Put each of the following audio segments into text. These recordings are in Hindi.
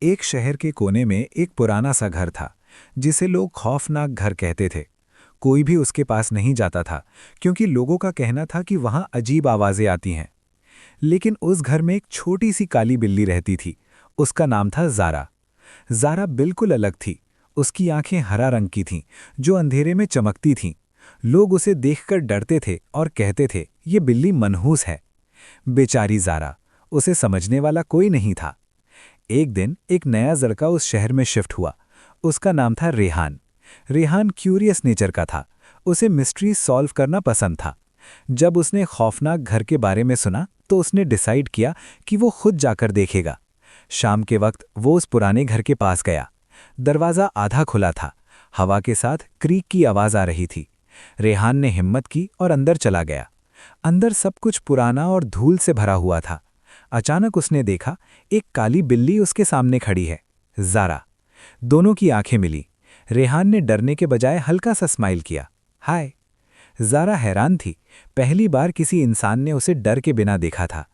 एक शहर के कोने में एक पुराना सा घर था, जिसे लोग खौफनाक घर कहते थे। कोई भी उसके पास नहीं जाता था, क्योंकि लोगों का कहना था कि वहां अजीब आवाजें आती हैं। लेकिन उस घर में एक छोटी सी काली बिल्ली रहती थी। उसका नाम था ज़ारा। ज़ारा बिल्कुल अलग थी। उसकी आंखें हरा रंग की थीं, जो अंधेरे में चमकती थीं। लोग उसे देखकर डरते थे और कहते थे, ये बिल्ली मनहूस है। बेचारी ज़ारा, उसे समझने वाला कोई नहीं था। एक दिन एक नया लड़का उस शहर में शिफ्ट हुआ। उसका नाम था रेहान। रेहान क्यूरियस नेचर का था। उसे मिस्ट्री सॉल्व करना पसंद था। जब उसने खौफनाक घर के बारे में सुना तो उसने डिसाइड किया कि वो खुद जाकर देखेगा। शाम के वक्त वो उस पुराने घर के पास गया। दरवाज़ा आधा खुला था। हवा के साथ क्रीक की आवाज़ आ रही थी। रेहान ने हिम्मत की और अंदर चला गया। अंदर सब कुछ पुराना और धूल से भरा हुआ था। अचानक उसने देखा, एक काली बिल्ली उसके सामने खड़ी है, ज़ारा। दोनों की आंखें मिली। रेहान ने डरने के बजाय हल्का सा स्माइल किया, हाय। ज़ारा हैरान थी। पहली बार किसी इंसान ने उसे डर के बिना देखा था।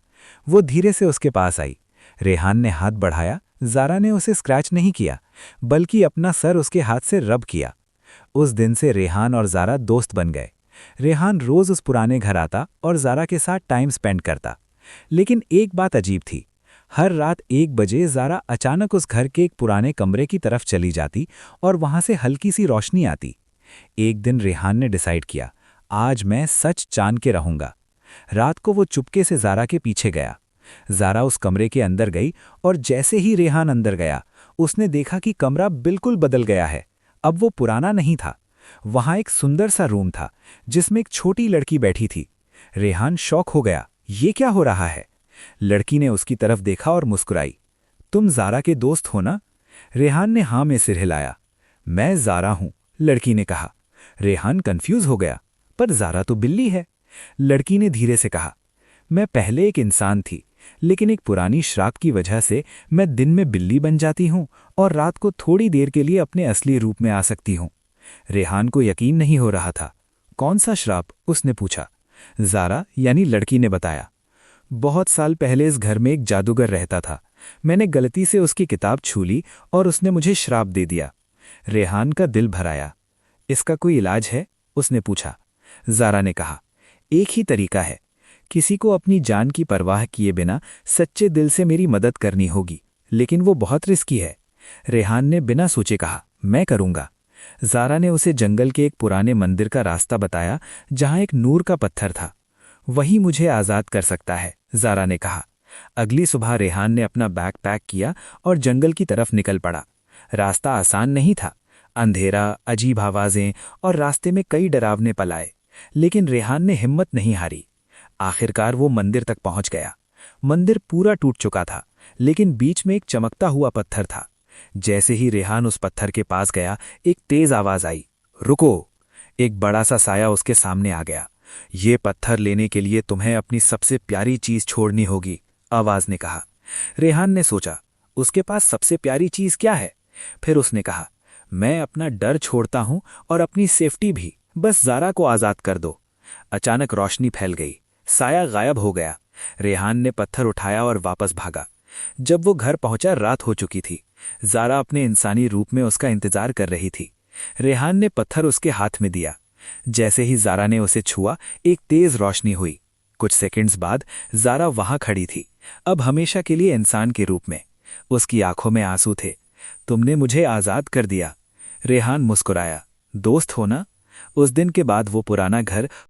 वो धीरे से उसके पास आई। रेहान ने हाथ बढ़ाया। ज़ारा ने उसे स्क्रैच नहीं किया, बल्कि अपना सर उसके हाथ से रब किया। उस दिन से रेहान और ज़ारा दोस्त बन गए। रेहान रोज़ उस पुराने घर आता और ज़ारा के साथ टाइम स्पेंड करता। लेकिन एक बात अजीब थी। हर रात 1 बजे ज़ारा अचानक उस घर के एक पुराने कमरे की तरफ चली जाती और वहां से हल्की सी रोशनी आती। एक दिन रेहान ने डिसाइड किया, आज मैं सच जान के रहूंगा। रात को वो चुपके से ज़ारा के पीछे गया। ज़ारा उस कमरे के अंदर गई और जैसे ही रेहान अंदर गया, उसने देखा कि कमरा बिल्कुल बदल गया है। अब वो पुराना नहीं था। वहां एक सुंदर सा रूम था, जिसमें एक छोटी लड़की बैठी थी। रेहान शॉक हो गया, ये क्या हो रहा है? लड़की ने उसकी तरफ देखा और मुस्कुराई। तुम ज़ारा के दोस्त हो ना? रेहान ने हाँ में सिर हिलाया। मैं ज़ारा हूं, लड़की ने कहा। रेहान कंफ्यूज हो गया, पर ज़ारा तो बिल्ली है। लड़की ने धीरे से कहा, मैं पहले एक इंसान थी, लेकिन एक पुरानी श्राप की वजह से मैं दिन में बिल्ली बन जाती हूं और रात को थोड़ी देर के लिए अपने असली रूप में आ सकती हूं। रेहान को यकीन नहीं हो रहा था। कौन सा श्राप? उसने पूछा। ज़ारा यानी लड़की ने बताया, बहुत साल पहले इस घर में एक जादूगर रहता था। मैंने गलती से उसकी किताब छू ली और उसने मुझे श्राप दे दिया। रेहान का दिल भर आया। इसका कोई इलाज है? उसने पूछा। ज़ारा ने कहा, एक ही तरीका है। किसी को अपनी जान की परवाह किए बिना सच्चे दिल से मेरी मदद करनी होगी, लेकिन वो बहुत रिस्की है। रेहान ने बिना सोचे कहा, मैं करूंगा। ज़ारा ने उसे जंगल के एक पुराने मंदिर का रास्ता बताया, जहां एक नूर का पत्थर था। वही मुझे आज़ाद कर सकता है, ज़ारा ने कहा। अगली सुबह रेहान ने अपना बैग पैक किया और जंगल की तरफ निकल पड़ा। रास्ता आसान नहीं था। अंधेरा, अजीब आवाजें और रास्ते में कई डरावने पल आए, लेकिन रेहान ने हिम्मत नहीं हारी। आखिरकार वो मंदिर तक पहुंच गया। मंदिर पूरा टूट चुका था, लेकिन बीच में एक चमकता हुआ पत्थर था। जैसे ही रेहान उस पत्थर के पास गया, एक तेज आवाज आई, रुको। एक बड़ा सा साया उसके सामने आ गया। ये पत्थर लेने के लिए तुम्हें अपनी सबसे प्यारी चीज छोड़नी होगी, आवाज ने कहा। रेहान ने सोचा, उसके पास सबसे प्यारी चीज क्या है? फिर उसने कहा, मैं अपना डर छोड़ता हूं और अपनी सेफ्टी भी, बस ज़ारा को आज़ाद कर दो। अचानक रोशनी फैल गई। साया गायब हो गया। रेहान ने पत्थर उठाया और वापस भागा। जब वो घर पहुंचा, रात हो चुकी थी। ज़ारा अपने इंसानी रूप में उसका इंतजार कर रही थी। रेहान ने पत्थर उसके हाथ में दिया। जैसे ही ज़ारा ने उसे छुआ, एक तेज रोशनी हुई। कुछ सेकंड्स बाद ज़ारा वहां खड़ी थी, अब हमेशा के लिए इंसान के रूप में। उसकी आंखों में आंसू थे। तुमने मुझे आज़ाद कर दिया। रेहान मुस्कुराया, दोस्त हो ना? उस दिन के बाद वो पुराना घर